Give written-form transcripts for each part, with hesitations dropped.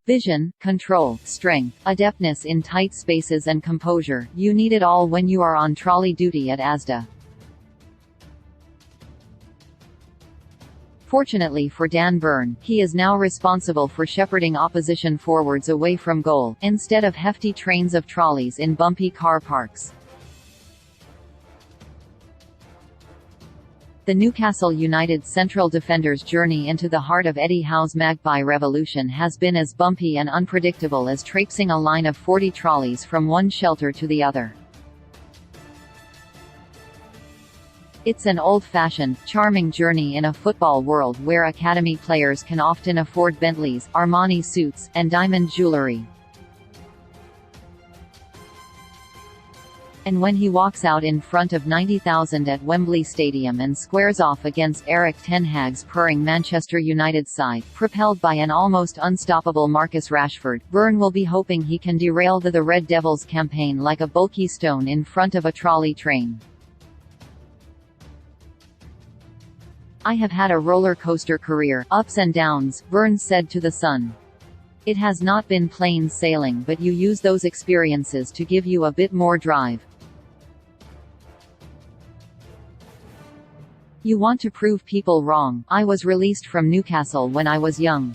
Vision, control, strength, adeptness in tight spaces and composure, you need it all when you are on trolley duty at Asda. Fortunately for Dan Burn, he is now responsible for shepherding opposition forwards away from goal, instead of hefty trains of trolleys in bumpy car parks. The Newcastle United central defender's journey into the heart of Eddie Howe's Magpie Revolution has been as bumpy and unpredictable as traipsing a line of 40 trolleys from one shelter to the other. It's an old-fashioned, charming journey in a football world where academy players can often afford Bentleys, Armani suits, and diamond jewelry. And when he walks out in front of 90,000 at Wembley Stadium and squares off against Erik ten Hag's purring Manchester United side, propelled by an almost unstoppable Marcus Rashford, Burn will be hoping he can derail the Red Devils' campaign like a bulky stone in front of a trolley train. "I have had a roller coaster career, ups and downs," Burn said to The Sun. "It has not been plain sailing, but you use those experiences to give you a bit more drive. You want to prove people wrong." I was released from Newcastle when I was young.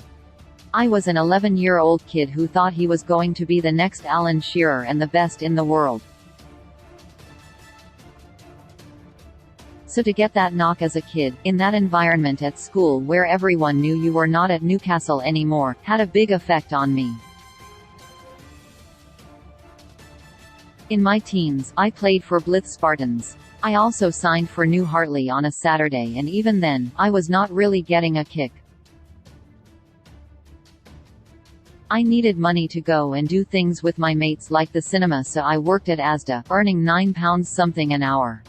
I was an 11-year-old kid who thought he was going to be the next Alan Shearer and the best in the world. So to get that knock as a kid, in that environment at school where everyone knew you were not at Newcastle anymore, had a big effect on me. In my teens, I played for Blyth Spartans. I also signed for New Hartley on a Saturday, and even then, I was not really getting a kick. I needed money to go and do things with my mates like the cinema, so I worked at Asda, earning £9 something an hour.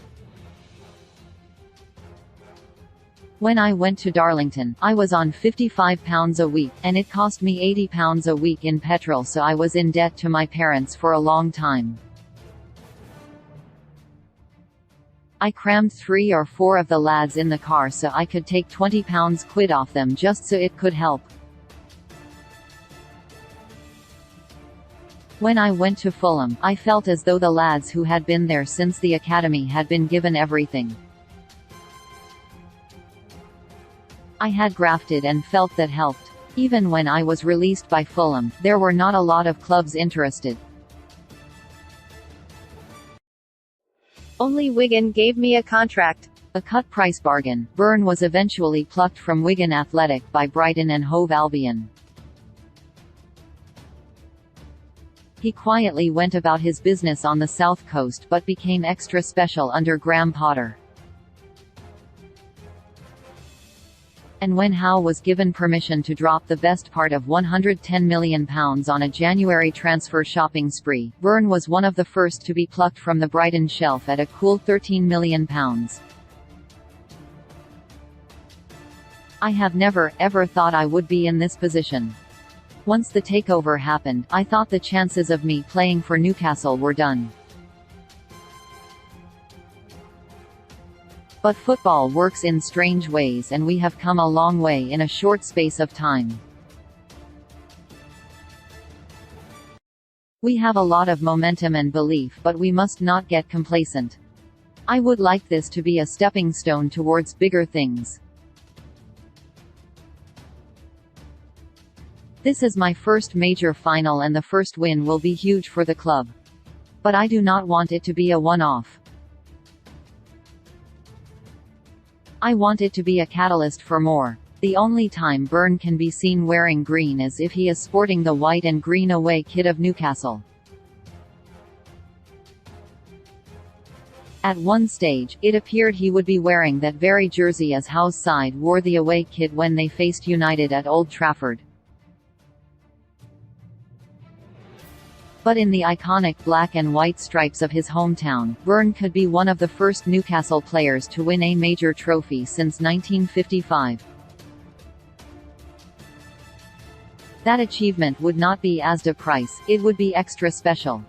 When I went to Darlington, I was on £55 a week, and it cost me £80 a week in petrol, so I was in debt to my parents for a long time. I crammed 3 or 4 of the lads in the car so I could take £20 off them just so it could help. When I went to Fulham, I felt as though the lads who had been there since the academy had been given everything. I had grafted and felt that helped. Even when I was released by Fulham, there were not a lot of clubs interested. Only Wigan gave me a contract. A cut-price bargain, Burn was eventually plucked from Wigan Athletic by Brighton and Hove Albion. He quietly went about his business on the south coast but became extra special under Graham Potter. And when Howe was given permission to drop the best part of £110 million on a January transfer shopping spree, Burn was one of the first to be plucked from the Brighton shelf at a cool £13 million. I have never, ever thought I would be in this position. Once the takeover happened, I thought the chances of me playing for Newcastle were done. But football works in strange ways, and we have come a long way in a short space of time. We have a lot of momentum and belief, but we must not get complacent. I would like this to be a stepping stone towards bigger things. This is my first major final, and the first win will be huge for the club. But I do not want it to be a one-off. I want it to be a catalyst for more. The only time Burn can be seen wearing green is if he is sporting the white and green away kit of Newcastle. At one stage, it appeared he would be wearing that very jersey as Howe's side wore the away kit when they faced United at Old Trafford. But in the iconic black and white stripes of his hometown, Burn could be one of the first Newcastle players to win a major trophy since 1955. That achievement would not be Asda price, it would be extra special.